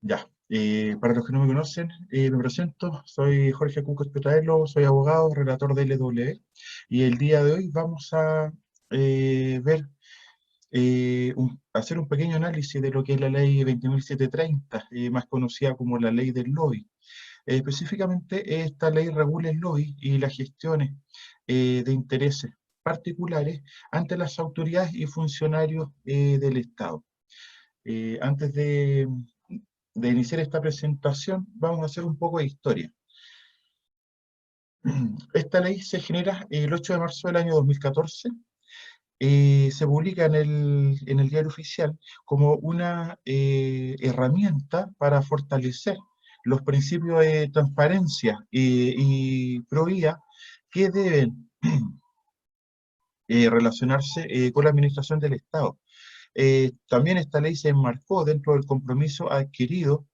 Ya, para los que no me conocen, me presento, soy Jorge Cucos Petraelo, soy abogado, relator de LW, y el día de hoy vamos a ver, hacer un pequeño análisis de lo que es la ley 20.730, más conocida como la ley del lobby. Específicamente, esta ley regula el lobby y las gestiones de intereses particulares ante las autoridades y funcionarios del Estado. Antes de iniciar esta presentación, vamos a hacer un poco de historia. Esta ley se genera el 8 de marzo del año 2014, se publica en el Diario Oficial como una herramienta para fortalecer los principios de transparencia y probidad que deben relacionarse con la administración del Estado. También esta ley se enmarcó dentro del compromiso adquirido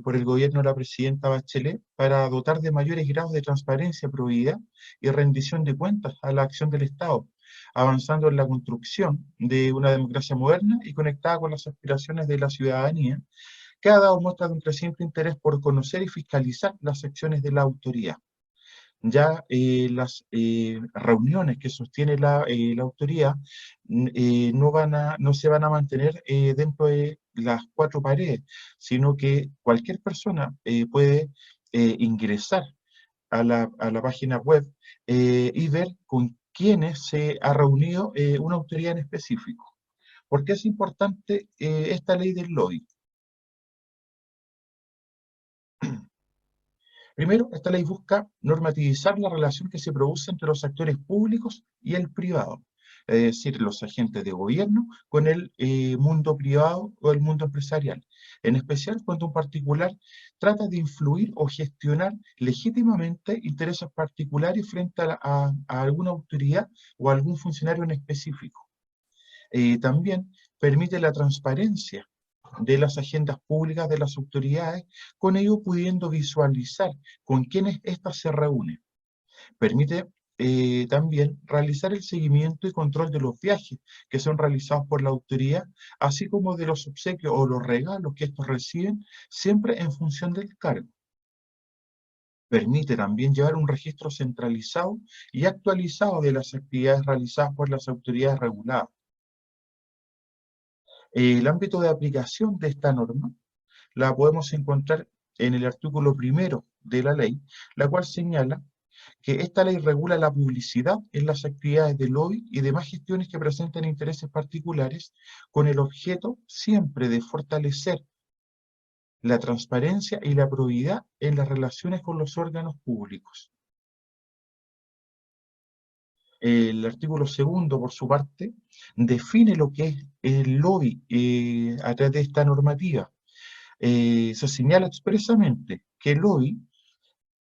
por el gobierno de la presidenta Bachelet para dotar de mayores grados de transparencia, probidad y rendición de cuentas a la acción del Estado, avanzando en la construcción de una democracia moderna y conectada con las aspiraciones de la ciudadanía, que ha dado muestra de un creciente interés por conocer y fiscalizar las acciones de la autoridad. Ya las reuniones que sostiene la autoridad no se van a mantener dentro de las cuatro paredes, sino que cualquier persona puede ingresar a la página web y ver con quiénes se ha reunido una autoridad en específico. ¿Por qué es importante esta ley del lobby? Primero, esta ley busca normativizar la relación que se produce entre los actores públicos y el privado, es decir, los agentes de gobierno con el mundo privado o el mundo empresarial, en especial cuando un particular trata de influir o gestionar legítimamente intereses particulares frente a alguna autoridad o a algún funcionario en específico. También permite la transparencia de las agendas públicas de las autoridades, con ello pudiendo visualizar con quiénes éstas se reúnen. Permite también realizar el seguimiento y control de los viajes que son realizados por la autoridad, así como de los obsequios o los regalos que estos reciben, siempre en función del cargo. Permite también llevar un registro centralizado y actualizado de las actividades realizadas por las autoridades reguladas. El ámbito de aplicación de esta norma la podemos encontrar en el artículo primero de la ley, la cual señala que esta ley regula la publicidad en las actividades de lobby y demás gestiones que presenten intereses particulares, con el objeto siempre de fortalecer la transparencia y la probidad en las relaciones con los órganos públicos. El artículo segundo, por su parte, define lo que es el lobby a través de esta normativa. Se señala expresamente que el lobby,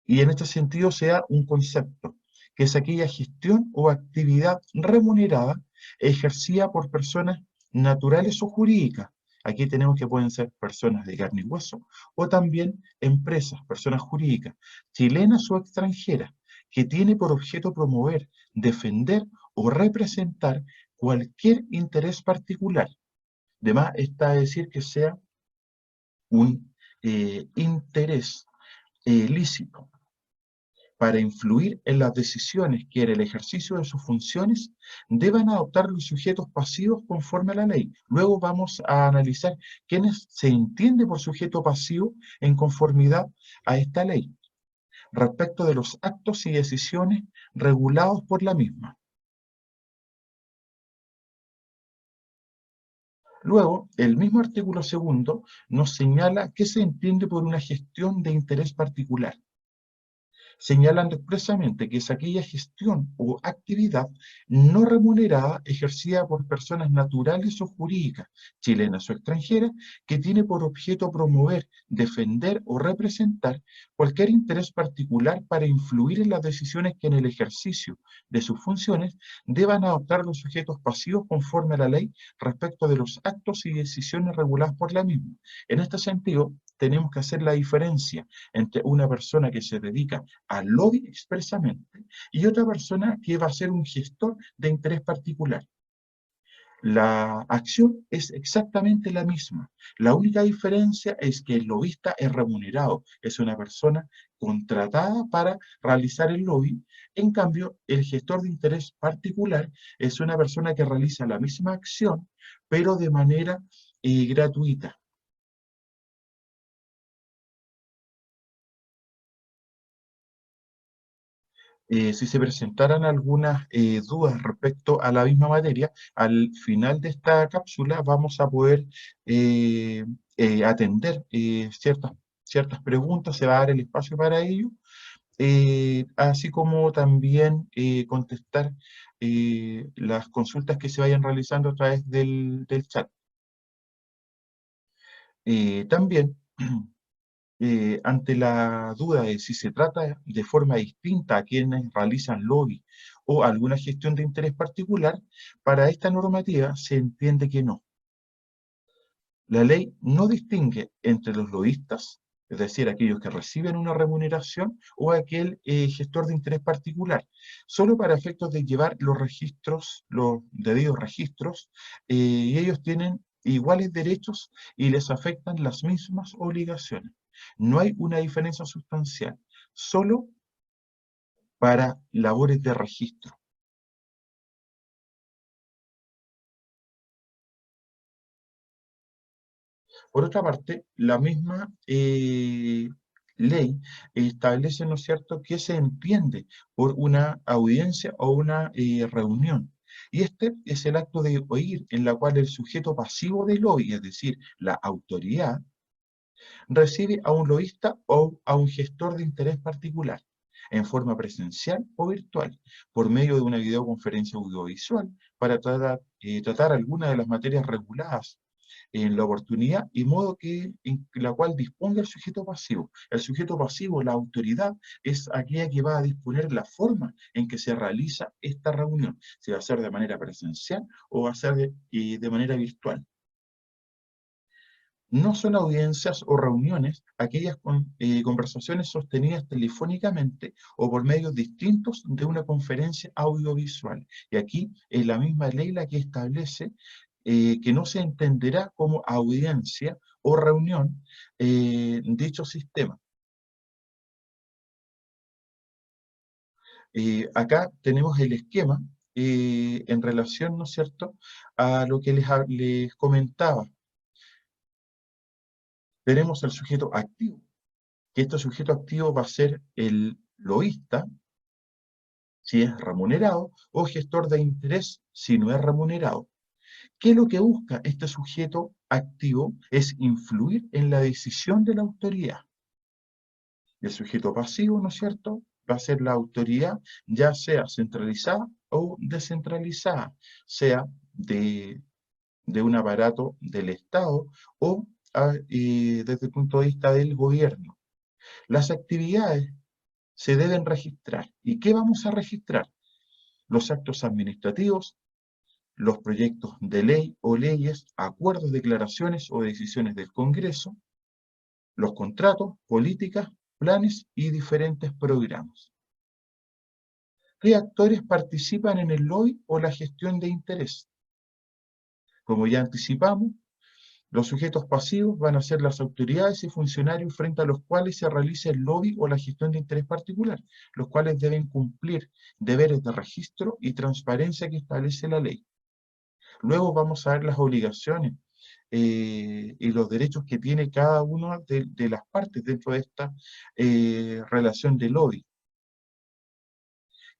y en este sentido se da un concepto, que es aquella gestión o actividad remunerada ejercida por personas naturales o jurídicas. Aquí tenemos que pueden ser personas de carne y hueso, o también empresas, personas jurídicas, chilenas o extranjeras, que tiene por objeto promover, defender o representar cualquier interés particular. Además, está a decir que sea un interés lícito para influir en las decisiones que en el ejercicio de sus funciones deban adoptar los sujetos pasivos conforme a la ley. Luego vamos a analizar quiénes se entiende por sujeto pasivo en conformidad a esta ley, respecto de los actos y decisiones regulados por la misma. Luego, el mismo artículo segundo nos señala qué se entiende por una gestión de interés particular, señalando expresamente que es aquella gestión o actividad no remunerada ejercida por personas naturales o jurídicas, chilenas o extranjeras, que tiene por objeto promover, defender o representar cualquier interés particular para influir en las decisiones que en el ejercicio de sus funciones deban adoptar los sujetos pasivos conforme a la ley respecto de los actos y decisiones reguladas por la misma. En este sentido, tenemos que hacer la diferencia entre una persona que se dedica al lobby expresamente y otra persona que va a ser un gestor de interés particular. La acción es exactamente la misma. La única diferencia es que el lobista es remunerado, es una persona contratada para realizar el lobby. En cambio, el gestor de interés particular es una persona que realiza la misma acción, pero de manera gratuita. Si se presentaran algunas dudas respecto a la misma materia, al final de esta cápsula vamos a poder eh, atender ciertas preguntas, se va a dar el espacio para ello, así como también contestar las consultas que se vayan realizando a través del chat. También ante la duda de si se trata de forma distinta a quienes realizan lobby o alguna gestión de interés particular, para esta normativa se entiende que no. La ley no distingue entre los lobistas, es decir, aquellos que reciben una remuneración, o aquel gestor de interés particular, solo para efectos de llevar los registros, los debidos registros, y ellos tienen iguales derechos y les afectan las mismas obligaciones. No hay una diferencia sustancial, solo para labores de registro. Por otra parte, la misma ley establece, ¿no es cierto?, qué se entiende por una audiencia o una reunión. Y este es el acto de oír en la cual el sujeto pasivo del lobby, es decir, la autoridad, recibe a un lobista o a un gestor de interés particular, en forma presencial o virtual, por medio de una videoconferencia audiovisual, para tratar alguna de las materias reguladas en la oportunidad y modo en la cual disponga el sujeto pasivo. El sujeto pasivo, la autoridad, es aquella que va a disponer la forma en que se realiza esta reunión, si va a ser de manera presencial o va a ser de manera virtual. No son audiencias o reuniones aquellas conversaciones sostenidas telefónicamente o por medios distintos de una conferencia audiovisual. Y aquí es la misma ley la que establece que no se entenderá como audiencia o reunión dicho sistema. Acá tenemos el esquema en relación, ¿no es cierto?, a lo que les comentaba. Tenemos el sujeto activo, que este sujeto activo va a ser el lobista, si es remunerado, o gestor de interés, si no es remunerado. ¿Qué es lo que busca este sujeto activo? Es influir en la decisión de la autoridad. El sujeto pasivo, ¿no es cierto?, va a ser la autoridad, ya sea centralizada o descentralizada, sea de un aparato del Estado o desde el punto de vista del gobierno. Las actividades se deben registrar. ¿Y qué vamos a registrar? Los actos administrativos, los proyectos de ley o leyes, acuerdos, declaraciones o decisiones del Congreso, los contratos, políticas, planes y diferentes programas. ¿Qué actores participan en el lobby o la gestión de interés? Como ya anticipamos, los sujetos pasivos van a ser las autoridades y funcionarios frente a los cuales se realiza el lobby o la gestión de interés particular, los cuales deben cumplir deberes de registro y transparencia que establece la ley. Luego vamos a ver las obligaciones y los derechos que tiene cada una de las partes dentro de esta relación de lobby.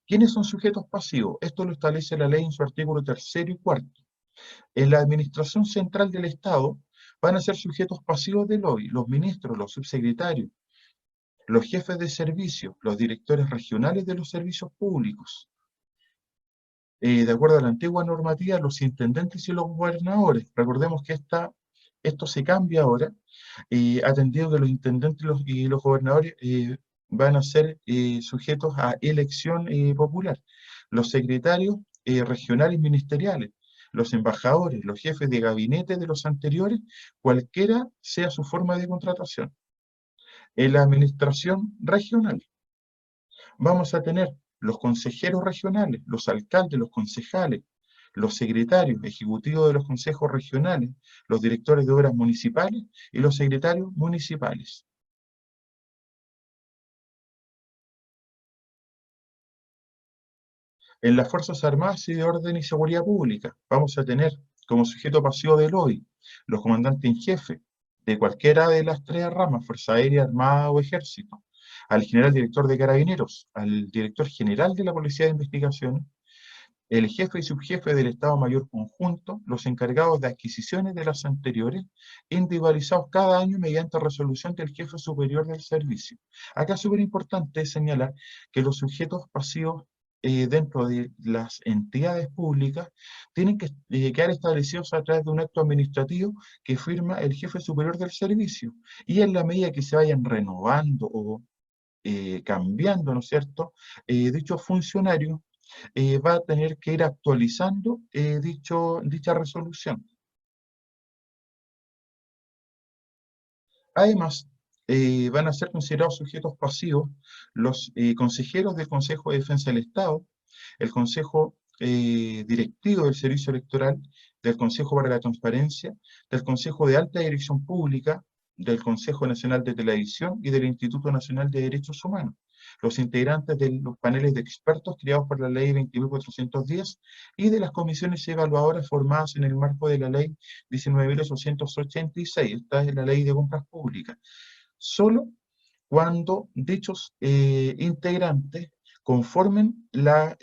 ¿Quiénes son sujetos pasivos? Esto lo establece la ley en su artículo 3º y 4º. En la administración central del Estado van a ser sujetos pasivos del lobby los ministros, los subsecretarios, los jefes de servicio, los directores regionales de los servicios públicos. De acuerdo a la antigua normativa, los intendentes y los gobernadores. Recordemos que esto se cambia ahora, atendido que los intendentes y los gobernadores van a ser sujetos a elección popular. Los secretarios regionales ministeriales, los embajadores, los jefes de gabinete de los anteriores, cualquiera sea su forma de contratación. En la administración regional vamos a tener los consejeros regionales, los alcaldes, los concejales, los secretarios ejecutivos de los consejos regionales, los directores de obras municipales y los secretarios municipales. En las Fuerzas Armadas y de Orden y Seguridad Pública vamos a tener como sujeto pasivo del OI los comandantes en jefe de cualquiera de las tres ramas, Fuerza Aérea, Armada o Ejército, al general director de Carabineros, al director general de la Policía de Investigaciones, el jefe y subjefe del Estado Mayor Conjunto, los encargados de adquisiciones de las anteriores, individualizados cada año mediante resolución del jefe superior del servicio. Acá es súper importante señalar que los sujetos pasivos dentro de las entidades públicas tienen que quedar establecidos a través de un acto administrativo que firma el jefe superior del servicio. Y en la medida que se vayan renovando o cambiando, ¿no es cierto?, dichos funcionarios, va a tener que ir actualizando dicha resolución. Además, van a ser considerados sujetos pasivos los consejeros del Consejo de Defensa del Estado, el Consejo Directivo del Servicio Electoral, del Consejo para la Transparencia, del Consejo de Alta Dirección Pública, del Consejo Nacional de Televisión y del Instituto Nacional de Derechos Humanos, los integrantes de los paneles de expertos creados por la Ley 22.410 y de las comisiones evaluadoras formadas en el marco de la Ley 19.886, esta es la Ley de Compras Públicas, solo cuando dichos integrantes conformen la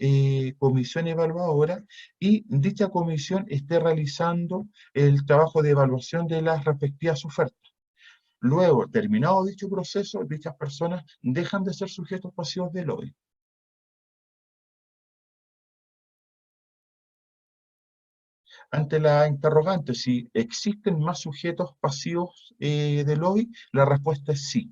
comisión evaluadora y dicha comisión esté realizando el trabajo de evaluación de las respectivas ofertas. Luego, terminado dicho proceso, dichas personas dejan de ser sujetos pasivos del lobby. Ante la interrogante si existen más sujetos pasivos del lobby, la respuesta es sí,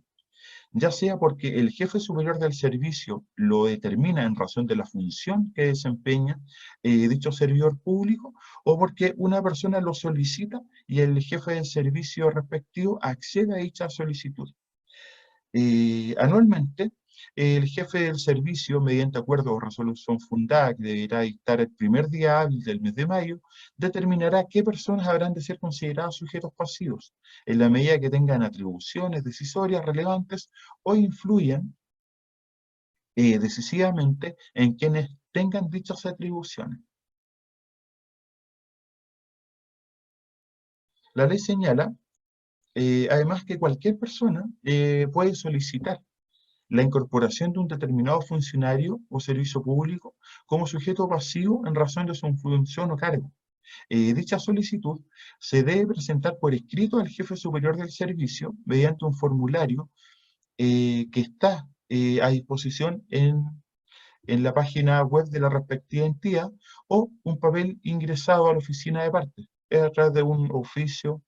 ya sea porque el jefe superior del servicio lo determina en razón de la función que desempeña dicho servidor público, o porque una persona lo solicita y el jefe del servicio respectivo accede a dicha solicitud. Anualmente, el jefe del servicio, mediante acuerdo o resolución fundada que deberá dictar el primer día hábil del mes de mayo, determinará qué personas habrán de ser consideradas sujetos pasivos, en la medida que tengan atribuciones decisorias relevantes o influyan decisivamente en quienes tengan dichas atribuciones. La ley señala, además, que cualquier persona puede solicitar la incorporación de un determinado funcionario o servicio público como sujeto pasivo en razón de su función o cargo. Dicha solicitud se debe presentar por escrito al jefe superior del servicio mediante un formulario que está a disposición en la página web de la respectiva entidad o un papel ingresado a la oficina de partes, a través de un oficio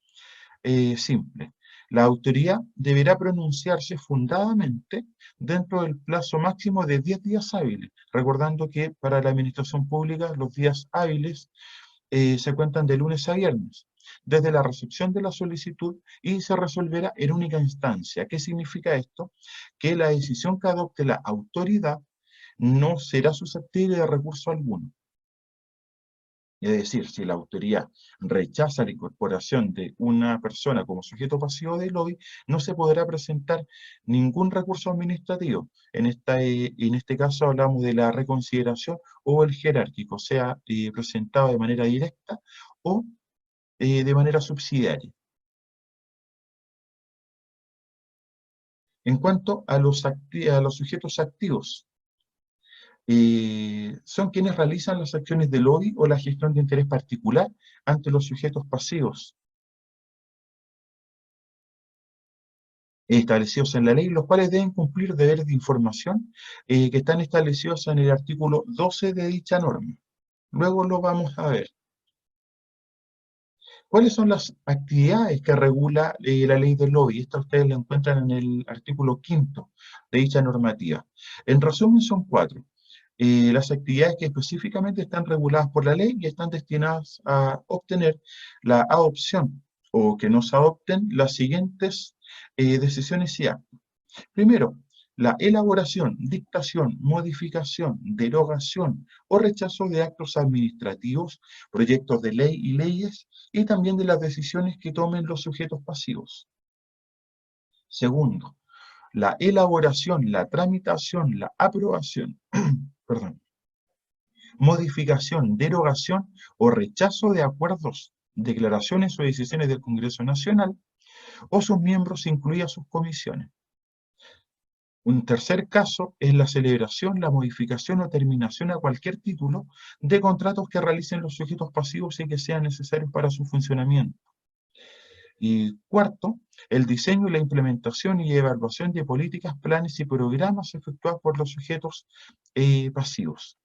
simple. La autoridad deberá pronunciarse fundadamente dentro del plazo máximo de 10 días hábiles, recordando que para la administración pública los días hábiles se cuentan de lunes a viernes, desde la recepción de la solicitud y se resolverá en única instancia. ¿Qué significa esto? Que la decisión que adopte la autoridad no será susceptible de recurso alguno. Es decir, si la autoridad rechaza la incorporación de una persona como sujeto pasivo del lobby, no se podrá presentar ningún recurso administrativo. En este caso hablamos de la reconsideración o el jerárquico, sea presentado de manera directa o de manera subsidiaria. En cuanto a los sujetos activos, son quienes realizan las acciones de lobby o la gestión de interés particular ante los sujetos pasivos establecidos en la ley, los cuales deben cumplir deberes de información que están establecidos en el artículo 12 de dicha norma. Luego lo vamos a ver. ¿Cuáles son las actividades que regula la ley del lobby? Esta ustedes la encuentran en el artículo 5 de dicha normativa. En resumen, son cuatro. Las actividades que específicamente están reguladas por la ley y están destinadas a obtener la adopción o que no se adopten las siguientes decisiones y actos. Primero, La elaboración, dictación, modificación, derogación o rechazo de actos administrativos, proyectos de ley y leyes, y también de las decisiones que tomen los sujetos pasivos. Segundo, la elaboración, la tramitación, la aprobación, perdón, modificación, derogación o rechazo de acuerdos, declaraciones o decisiones del Congreso Nacional o sus miembros, incluidas sus comisiones. Un tercer caso es la celebración, la modificación o terminación a cualquier título de contratos que realicen los sujetos pasivos y que sean necesarios para su funcionamiento. Y cuarto, el diseño y la implementación y evaluación de políticas, planes y programas efectuados por los sujetos pasivos.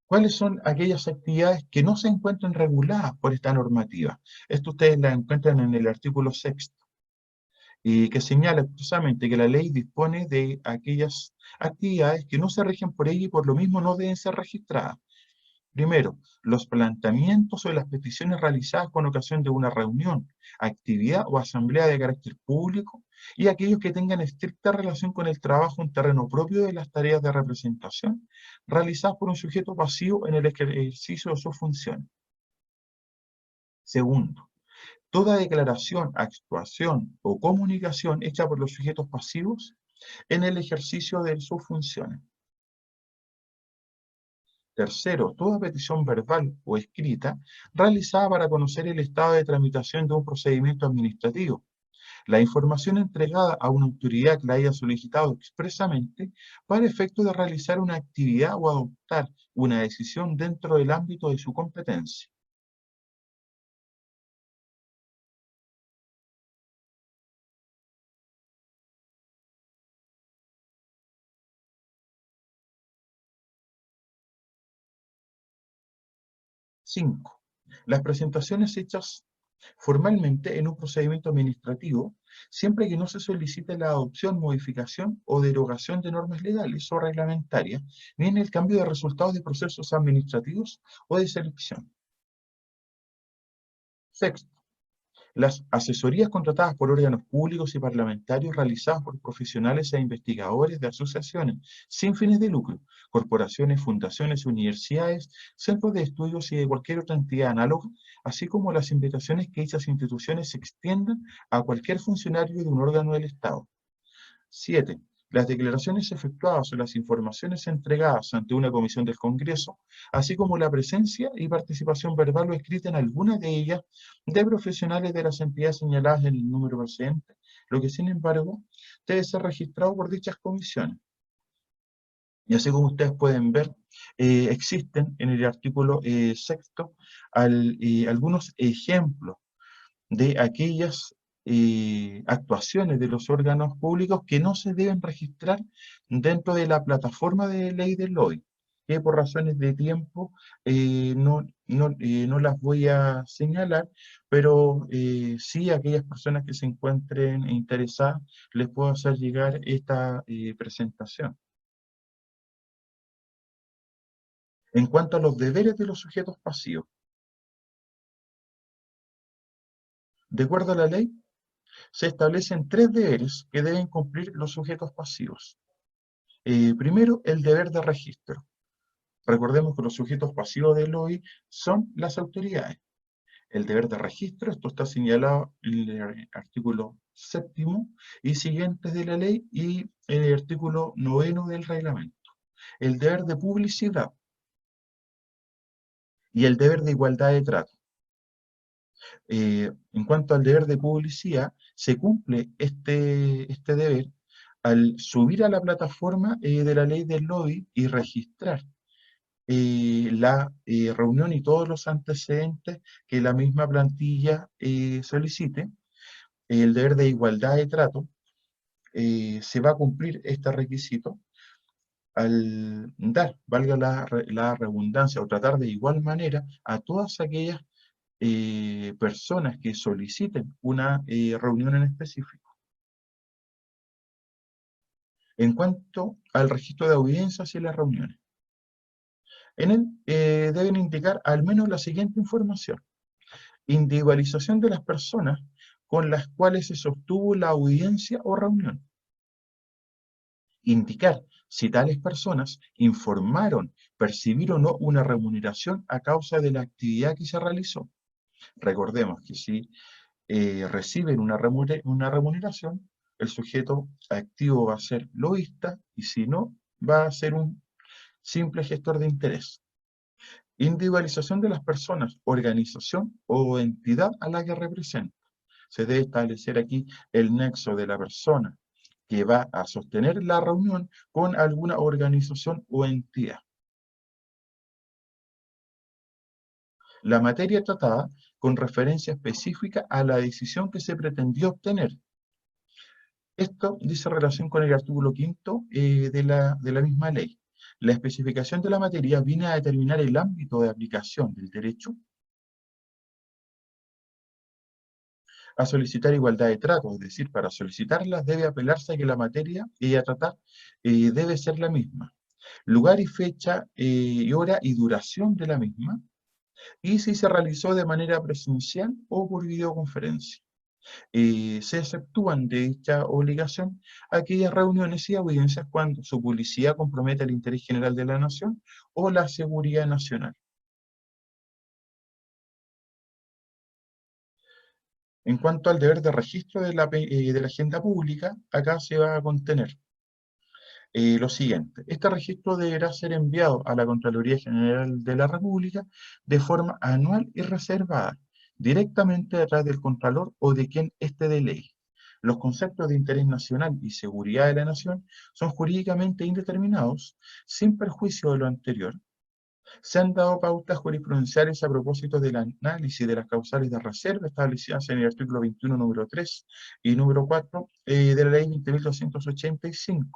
¿Cuáles son aquellas actividades que no se encuentran reguladas por esta normativa? Esto ustedes la encuentran en el artículo 6, y que señala expresamente que la ley dispone de aquellas actividades que no se rigen por ella y por lo mismo no deben ser registradas. Primero, los planteamientos o las peticiones realizadas con ocasión de una reunión, actividad o asamblea de carácter público, y aquellos que tengan estricta relación con el trabajo en terreno propio de las tareas de representación realizadas por un sujeto pasivo en el ejercicio de sus funciones. Segundo, toda declaración, actuación o comunicación hecha por los sujetos pasivos en el ejercicio de sus funciones. Tercero, toda petición verbal o escrita realizada para conocer el estado de tramitación de un procedimiento administrativo. La información entregada a una autoridad que la haya solicitado expresamente para efecto de realizar una actividad o adoptar una decisión dentro del ámbito de su competencia. Cinco, las presentaciones hechas formalmente en un procedimiento administrativo, siempre que no se solicite la adopción, modificación o derogación de normas legales o reglamentarias, ni en el cambio de resultados de procesos administrativos o de selección. Sexto, las asesorías contratadas por órganos públicos y parlamentarios realizadas por profesionales e investigadores de asociaciones sin fines de lucro, corporaciones, fundaciones, universidades, centros de estudios y de cualquier otra entidad análoga, así como las invitaciones que dichas instituciones se extiendan a cualquier funcionario de un órgano del Estado. 7. Las declaraciones efectuadas o las informaciones entregadas ante una comisión del Congreso, así como la presencia y participación verbal o escrita en alguna de ellas de profesionales de las entidades señaladas en el número precedente, lo que sin embargo debe ser registrado por dichas comisiones. Y así como ustedes pueden ver, existen en el artículo sexto algunos ejemplos de aquellas actuaciones de los órganos públicos que no se deben registrar dentro de la plataforma de ley del lobby, que por razones de tiempo no las voy a señalar, pero sí a aquellas personas que se encuentren interesadas les puedo hacer llegar esta presentación. En cuanto a los deberes de los sujetos pasivos, de acuerdo a la ley, se establecen tres deberes que deben cumplir los sujetos pasivos. Primero, el deber de registro. Recordemos que los sujetos pasivos del OI son las autoridades. El deber de registro, esto está señalado en el artículo 7º y siguientes de la ley y en el artículo 9º del reglamento. El deber de publicidad y el deber de igualdad de trato. En cuanto al deber de publicidad, se cumple este deber al subir a la plataforma de la ley del lobby y registrar la reunión y todos los antecedentes que la misma plantilla solicite. El deber de igualdad de trato, se va a cumplir este requisito al dar, valga la redundancia, o tratar de igual manera a todas aquellas personas que soliciten una reunión en específico. En cuanto al registro de audiencias y las reuniones, en él deben indicar al menos la siguiente información: individualización de las personas con las cuales se sostuvo la audiencia o reunión. Indicar si tales personas informaron percibir o no una remuneración a causa de la actividad que se realizó. Recordemos que si reciben una remuneración, el sujeto activo va a ser lobista y si no, va a ser un simple gestor de interés. Individualización de las personas, organización o entidad a la que representa. Se debe establecer aquí el nexo de la persona que va a sostener la reunión con alguna organización o entidad. La materia tratada con referencia específica a la decisión que se pretendió obtener. Esto dice relación con el artículo 5 de la misma ley. La especificación de la materia viene a determinar el ámbito de aplicación del derecho a solicitar igualdad de trato, es decir, para solicitarla debe apelarse a que la materia a tratar debe ser la misma. Lugar y fecha y hora y duración de la misma, y si se realizó de manera presencial o por videoconferencia. Se exceptúan de dicha obligación aquellas reuniones y audiencias cuando su publicidad compromete el interés general de la nación o la seguridad nacional. En cuanto al deber de registro de la agenda pública, acá se va a contener lo siguiente. Este registro deberá ser enviado a la Contraloría General de la República de forma anual y reservada, directamente a través del Contralor o de quien éste delegue. Los conceptos de interés nacional y seguridad de la nación son jurídicamente indeterminados, sin perjuicio de lo anterior. Se han dado pautas jurisprudenciales a propósito del análisis de las causales de reserva establecidas en el artículo 21, número 3 y número 4 de la ley 20.285,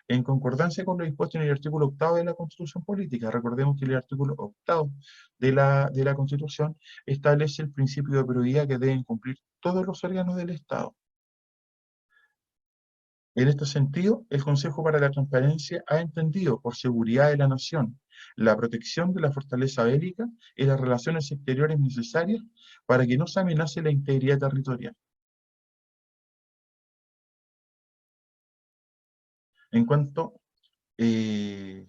en concordancia con lo dispuesto en el artículo 8 de la Constitución Política. Recordemos que el artículo 8 de la Constitución establece el principio de prioridad que deben cumplir todos los órganos del Estado. En este sentido, el Consejo para la Transparencia ha entendido por seguridad de la nación la protección de la fortaleza bélica y las relaciones exteriores necesarias para que no se amenace la integridad territorial. En cuanto, eh,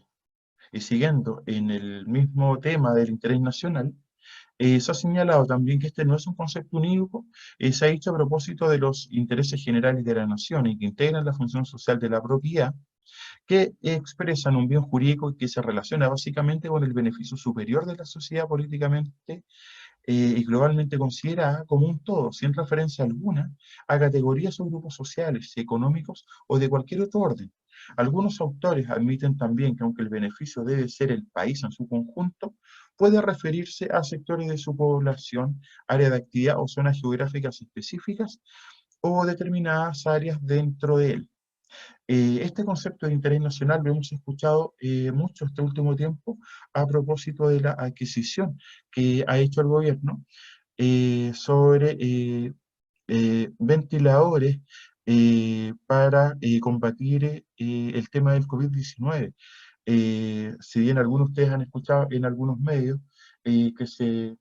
y siguiendo en el mismo tema del interés nacional, se ha señalado también que este no es un concepto unívoco, se ha dicho a propósito de los intereses generales de la nación y que integran la función social de la propiedad, que expresan un bien jurídico que se relaciona básicamente con el beneficio superior de la sociedad políticamente y globalmente considerada como un todo, sin referencia alguna a categorías o grupos sociales, económicos o de cualquier otro orden. Algunos autores admiten también que aunque el beneficio debe ser el país en su conjunto, puede referirse a sectores de su población, área de actividad o zonas geográficas específicas o determinadas áreas dentro de él. Este concepto de interés nacional lo hemos escuchado mucho este último tiempo a propósito de la adquisición que ha hecho el gobierno sobre ventiladores para combatir el tema del COVID-19. Si bien algunos de ustedes han escuchado en algunos medios que se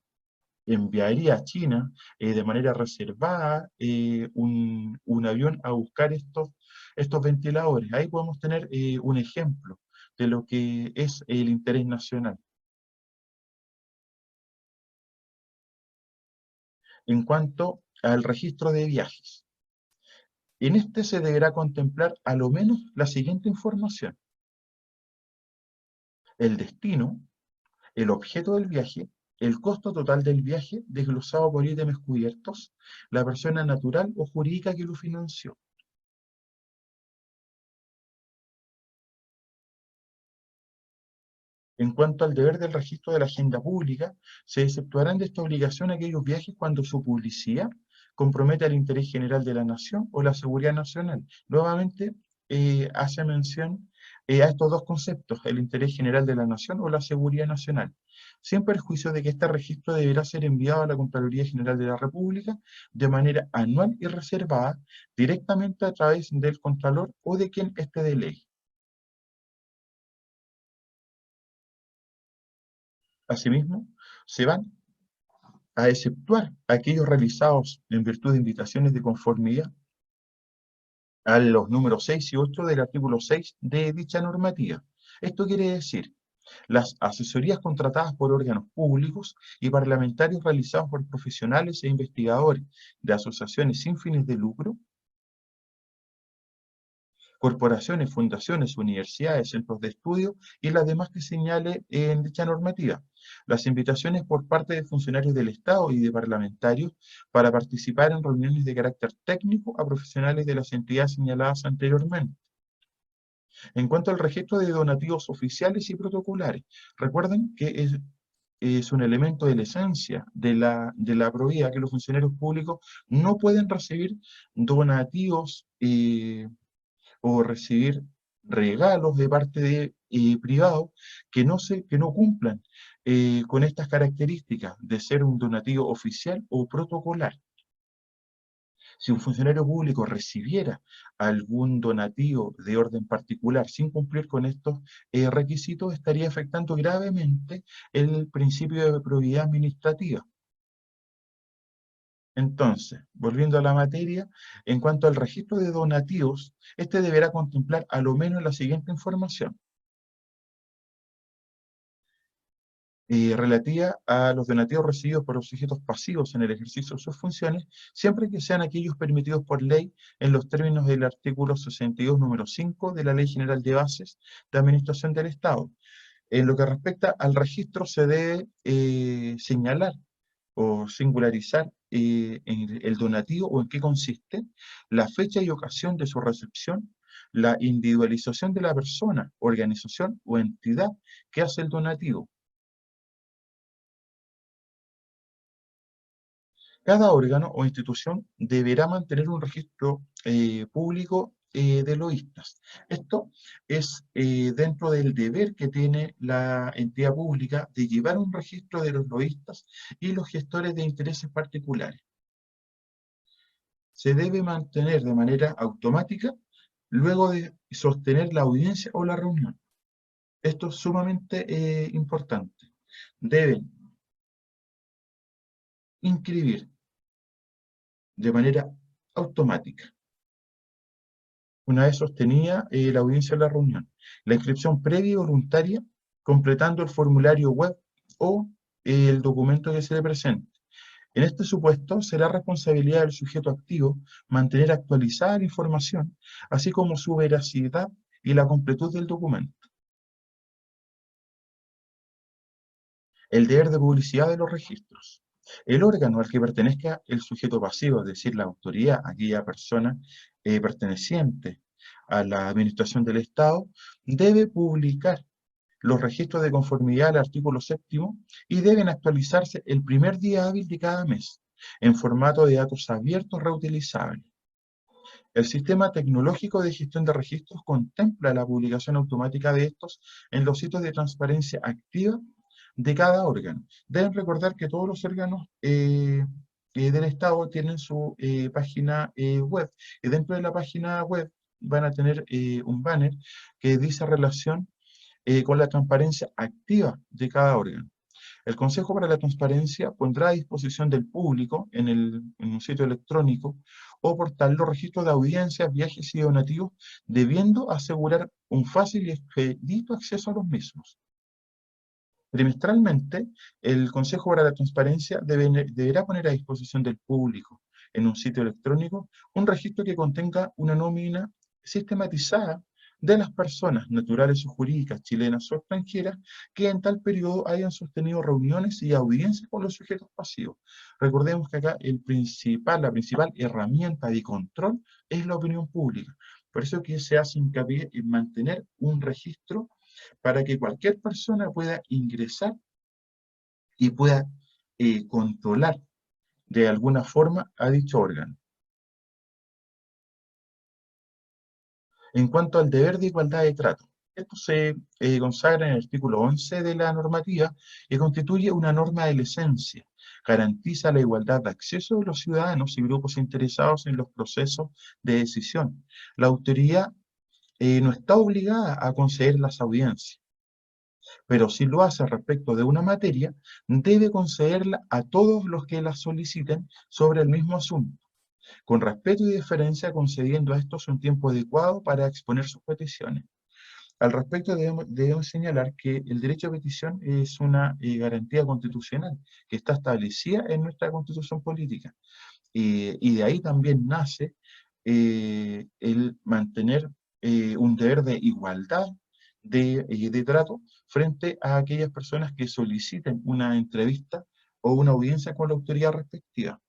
enviaría a China de manera reservada un avión a buscar estos ventiladores. Ahí podemos tener un ejemplo de lo que es el interés nacional. En cuanto al registro de viajes, en este se deberá contemplar a lo menos la siguiente información: el destino, el objeto del viaje, el costo total del viaje desglosado por ítems cubiertos, la persona natural o jurídica que lo financió. En cuanto al deber del registro de la agenda pública, se exceptuarán de esta obligación aquellos viajes cuando su publicidad compromete el interés general de la nación o la seguridad nacional. Nuevamente, hace mención a estos dos conceptos, el interés general de la nación o la seguridad nacional, sin perjuicio de que este registro deberá ser enviado a la Contraloría General de la República de manera anual y reservada, directamente a través del Contralor o de quien esté de ley. Asimismo, se van a exceptuar aquellos realizados en virtud de invitaciones de conformidad a los números 6 y 8 del artículo 6 de dicha normativa. Esto quiere decir, las asesorías contratadas por órganos públicos y parlamentarios realizadas por profesionales e investigadores de asociaciones sin fines de lucro, corporaciones, fundaciones, universidades, centros de estudio y las demás que señale en dicha normativa. Las invitaciones por parte de funcionarios del Estado y de parlamentarios para participar en reuniones de carácter técnico a profesionales de las entidades señaladas anteriormente. En cuanto al registro de donativos oficiales y protocolares, recuerden que es un elemento de la esencia de la probidad que los funcionarios públicos no pueden recibir donativos o recibir regalos de parte de privados que no cumplan con estas características de ser un donativo oficial o protocolar. Si un funcionario público recibiera algún donativo de orden particular sin cumplir con estos requisitos, estaría afectando gravemente el principio de probidad administrativa. Entonces, volviendo a la materia, en cuanto al registro de donativos, este deberá contemplar a lo menos la siguiente información. Relativa a los donativos recibidos por los sujetos pasivos en el ejercicio de sus funciones, siempre que sean aquellos permitidos por ley en los términos del artículo 62, número 5 de la Ley General de Bases de Administración del Estado. En lo que respecta al registro, se debe señalar o singularizar el donativo o en qué consiste, la fecha y ocasión de su recepción, la individualización de la persona, organización o entidad que hace el donativo. Cada órgano o institución deberá mantener un registro público de loístas. Esto es dentro del deber que tiene la entidad pública de llevar un registro de los loístas y los gestores de intereses particulares. Se debe mantener de manera automática luego de sostener la audiencia o la reunión. Esto es sumamente importante. Deben inscribir de manera automática una vez sostenida la audiencia o la reunión. La inscripción previa y voluntaria, completando el formulario web o el documento que se le presente. En este supuesto, será responsabilidad del sujeto activo mantener actualizada la información, así como su veracidad y la completud del documento. El deber de publicidad de los registros. El órgano al que pertenezca el sujeto pasivo, es decir, la autoridad, aquella persona perteneciente a la administración del Estado, debe publicar los registros de conformidad al artículo 7 y deben actualizarse el primer día hábil de cada mes, en formato de datos abiertos reutilizables. El sistema tecnológico de gestión de registros contempla la publicación automática de estos en los sitios de transparencia activa de cada órgano. Deben recordar que todos los órganos del Estado tienen su página web, y dentro de la página web van a tener un banner que dice relación con la transparencia activa de cada órgano. El Consejo para la Transparencia pondrá a disposición del público en un sitio electrónico o portal los registros de audiencias, viajes y donativos, debiendo asegurar un fácil y expedito acceso a los mismos. Trimestralmente, el Consejo para la Transparencia deberá poner a disposición del público en un sitio electrónico un registro que contenga una nómina sistematizada de las personas naturales o jurídicas, chilenas o extranjeras, que en tal periodo hayan sostenido reuniones y audiencias con los sujetos pasivos. Recordemos que acá la principal herramienta de control es la opinión pública. Por eso que se hace hincapié en mantener un registro para que cualquier persona pueda ingresar y pueda controlar de alguna forma a dicho órgano. En cuanto al deber de igualdad de trato, esto se consagra en el artículo 11 de la normativa y constituye una norma de la esencia. Garantiza la igualdad de acceso de los ciudadanos y grupos interesados en los procesos de decisión. La autoridad no está obligada a conceder las audiencias, pero si lo hace respecto de una materia, debe concederla a todos los que la soliciten sobre el mismo asunto, con respeto y deferencia, concediendo a estos un tiempo adecuado para exponer sus peticiones. Al respecto, debemos señalar que el derecho a petición es una garantía constitucional que está establecida en nuestra Constitución política. Y de ahí también nace el mantener un deber de igualdad de trato frente a aquellas personas que soliciten una entrevista o una audiencia con la autoridad respectiva.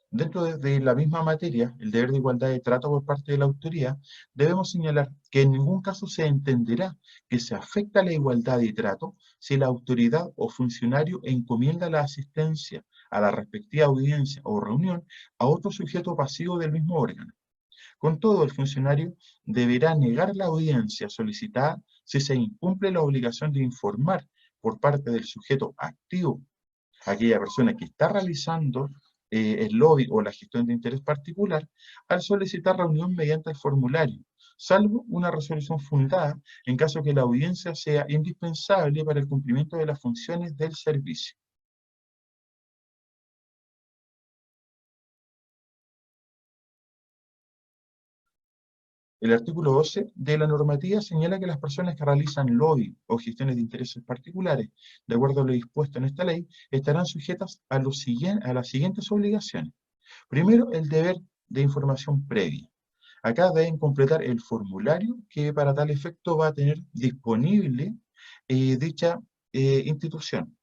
Dentro de la misma materia, el deber de igualdad de trato por parte de la autoridad, debemos señalar que en ningún caso se entenderá que se afecta la igualdad de trato si la autoridad o funcionario encomienda la asistencia a la respectiva audiencia o reunión a otro sujeto pasivo del mismo órgano. Con todo, el funcionario deberá negar la audiencia solicitada si se incumple la obligación de informar por parte del sujeto activo, aquella persona que está realizando el lobby o la gestión de interés particular, al solicitar reunión mediante el formulario, salvo una resolución fundada en caso que la audiencia sea indispensable para el cumplimiento de las funciones del servicio. El artículo 12 de la normativa señala que las personas que realizan lobby o gestiones de intereses particulares, de acuerdo a lo dispuesto en esta ley, estarán sujetas a las siguientes obligaciones. Primero, el deber de información previa. Acá deben completar el formulario que para tal efecto va a tener disponible dicha institución,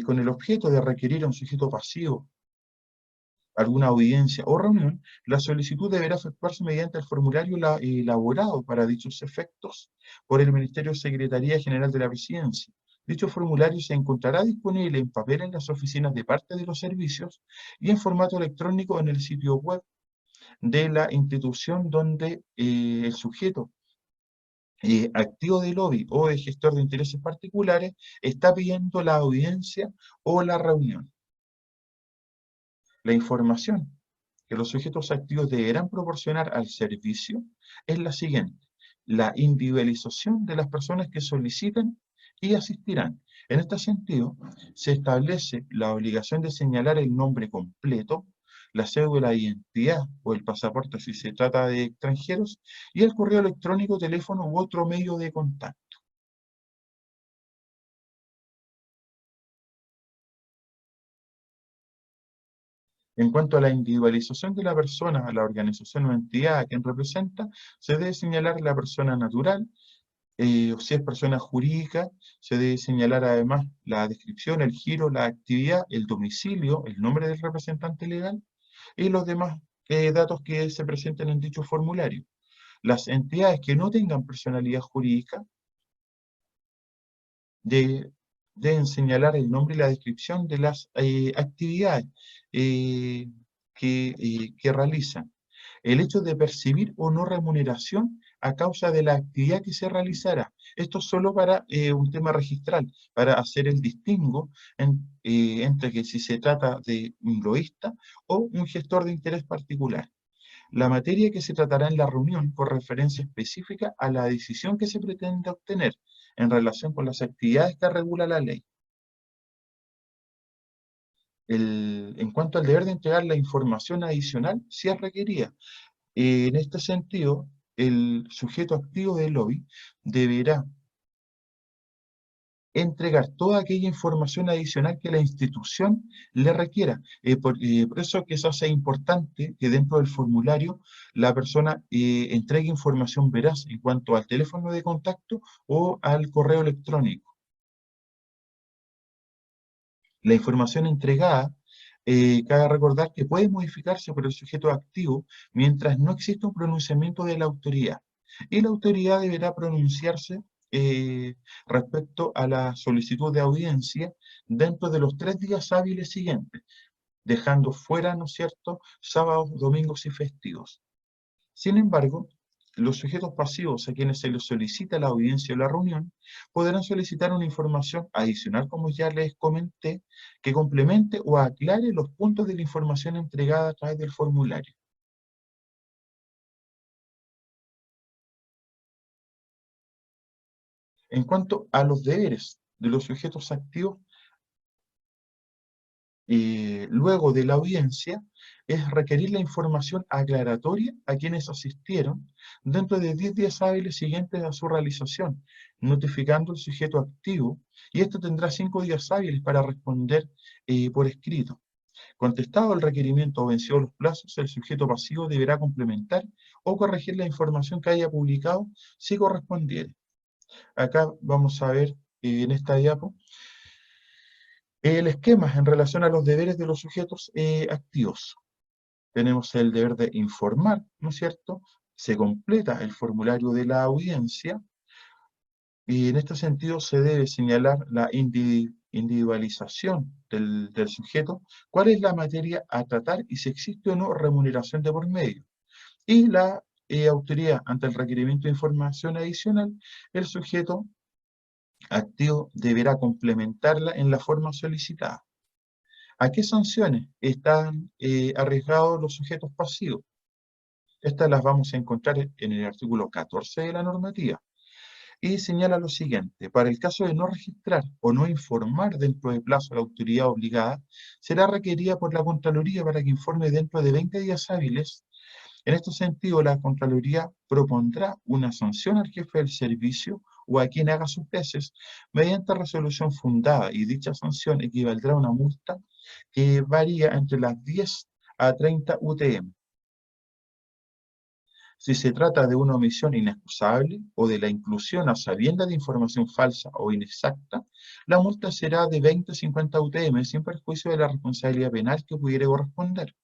con el objeto de requerir a un sujeto pasivo alguna audiencia o reunión. La solicitud deberá efectuarse mediante el formulario elaborado para dichos efectos por el Ministerio de Secretaría General de la Presidencia. Dicho formulario se encontrará disponible en papel en las oficinas de parte de los servicios y en formato electrónico en el sitio web de la institución donde el sujeto activo de lobby o de gestor de intereses particulares está pidiendo la audiencia o la reunión. La información que los sujetos activos deberán proporcionar al servicio es la siguiente: la individualización de las personas que solicitan y asistirán. En este sentido, se establece la obligación de señalar el nombre completo, la cédula de identidad o el pasaporte si se trata de extranjeros, y el correo electrónico, teléfono u otro medio de contacto. En cuanto a la individualización de la persona, a la organización o entidad a quien representa, se debe señalar la persona natural, o si es persona jurídica, se debe señalar además la descripción, el giro, la actividad, el domicilio, el nombre del representante legal y los demás datos que se presenten en dicho formulario. Las entidades que no tengan personalidad jurídica de- deben señalar el nombre y la descripción de las actividades eh, que realizan. El hecho de percibir o no remuneración a causa de la actividad que se realizará. Esto solo para un tema registral, para hacer el distingo entre que si se trata de un lobista o un gestor de interés particular. La materia que se tratará en la reunión con referencia específica a la decisión que se pretende obtener en relación con las actividades que regula la ley. En cuanto al deber de entregar la información adicional, si es requerida. En este sentido, el sujeto activo del lobby deberá entregar toda aquella información adicional que la institución le requiera. Por eso que eso hace importante que dentro del formulario la persona entregue información veraz en cuanto al teléfono de contacto o al correo electrónico. La información entregada, cabe recordar que puede modificarse por el sujeto activo mientras no exista un pronunciamiento de la autoridad. Y la autoridad deberá pronunciarse respecto a la solicitud de audiencia dentro de los 3 días hábiles siguientes, dejando fuera, ¿no es cierto?, sábados, domingos y festivos. Sin embargo, los sujetos pasivos a quienes se les solicita la audiencia o la reunión podrán solicitar una información adicional, como ya les comenté, que complemente o aclare los puntos de la información entregada a través del formulario. En cuanto a los deberes de los sujetos activos, luego de la audiencia, es requerir la información aclaratoria a quienes asistieron dentro de 10 días hábiles siguientes a su realización, notificando al sujeto activo, y esto tendrá 5 días hábiles para responder por escrito. Contestado el requerimiento o vencido los plazos, el sujeto pasivo deberá complementar o corregir la información que haya publicado si correspondiere. Acá vamos a ver en esta diapo el esquema en relación a los deberes de los sujetos activos. Tenemos el deber de informar, ¿no es cierto? Se completa el formulario de la audiencia y en este sentido se debe señalar la individualización del sujeto, cuál es la materia a tratar y si existe o no remuneración de por medio. Y la autoridad ante el requerimiento de información adicional, el sujeto activo deberá complementarla en la forma solicitada. ¿A qué sanciones están arriesgados los sujetos pasivos? Estas las vamos a encontrar en el artículo 14 de la normativa. Y señala lo siguiente: para el caso de no registrar o no informar dentro de plazo a la autoridad obligada, será requerida por la Contraloría para que informe dentro de 20 días hábiles. En este sentido, la Contraloría propondrá una sanción al jefe del servicio o a quien haga sus veces mediante resolución fundada, y dicha sanción equivaldrá a una multa que varía entre las 10 a 30 UTM. Si se trata de una omisión inexcusable o de la inclusión a sabiendas de información falsa o inexacta, la multa será de 20 a 50 UTM sin perjuicio de la responsabilidad penal que pudiera corresponder.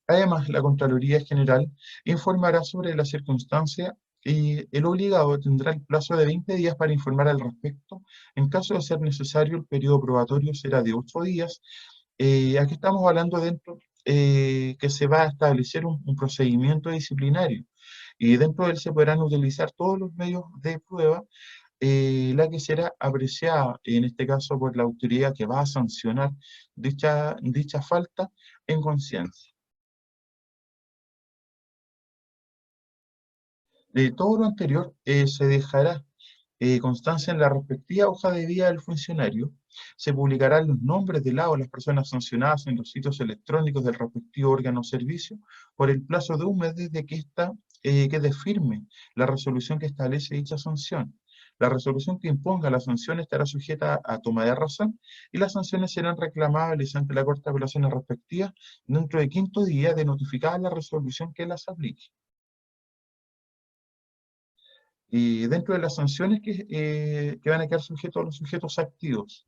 Además, la Contraloría General informará sobre la circunstancia y el obligado tendrá el plazo de 20 días para informar al respecto. En caso de ser necesario, el periodo probatorio será de 8 días. Aquí estamos hablando dentro que se va a establecer un procedimiento disciplinario y dentro de él se podrán utilizar todos los medios de prueba, la que será apreciada en este caso por la autoridad que va a sancionar dicha falta en conciencia. De todo lo anterior, se dejará constancia en la respectiva hoja de vida del funcionario. Se publicarán los nombres de las personas sancionadas en los sitios electrónicos del respectivo órgano o servicio por el plazo de un mes desde que quede firme la resolución que establece dicha sanción. La resolución que imponga la sanción estará sujeta a toma de razón y las sanciones serán reclamables ante la Corte de Apelaciones respectiva dentro de 5 días de notificada la resolución que las aplique. Y dentro de las sanciones que van a quedar sujetos a los sujetos activos,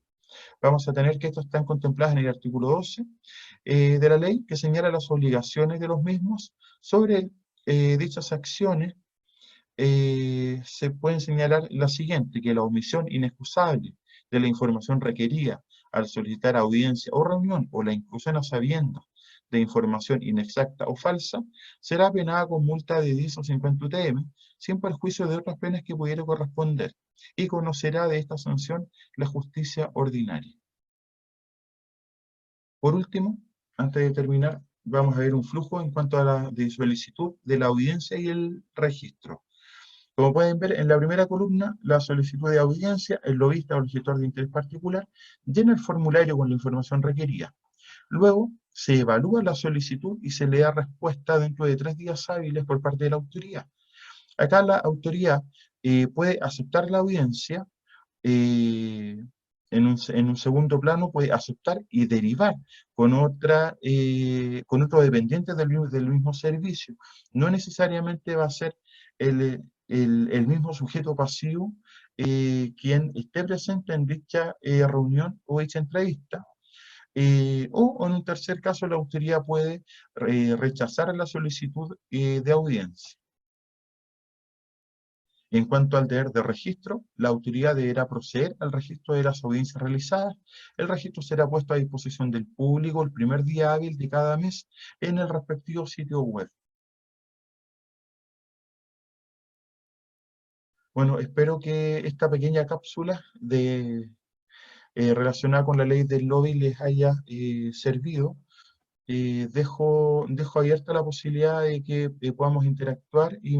vamos a tener que estas están contempladas en el artículo 12 de la ley, que señala las obligaciones de los mismos. Sobre dichas acciones se pueden señalar la siguiente: que la omisión inexcusable de la información requerida al solicitar audiencia o reunión, o la inclusión a sabiendas de información inexacta o falsa, será penada con multa de 10 o 50 UTM, sin perjuicio de otras penas que pudiera corresponder, y conocerá de esta sanción la justicia ordinaria. Por último, antes de terminar, vamos a ver un flujo en cuanto a la de solicitud de la audiencia y el registro. Como pueden ver en la primera columna, la solicitud de audiencia, el lobista o el gestor de interés particular llena el formulario con la información requerida. Luego, se evalúa la solicitud y se le da respuesta dentro de 3 días hábiles por parte de la autoridad. Acá la autoridad puede aceptar la audiencia, eh, en un segundo plano puede aceptar y derivar con otro dependiente del mismo servicio. No necesariamente va a ser el mismo sujeto pasivo quien esté presente en dicha reunión o dicha entrevista. O en un tercer caso, la autoridad puede rechazar la solicitud de audiencia. En cuanto al deber de registro, la autoridad deberá proceder al registro de las audiencias realizadas. El registro será puesto a disposición del público el primer día hábil de cada mes en el respectivo sitio web. Bueno, espero que esta pequeña cápsula relacionada con la ley del lobby les haya servido. Dejo abierta la posibilidad de que podamos interactuar y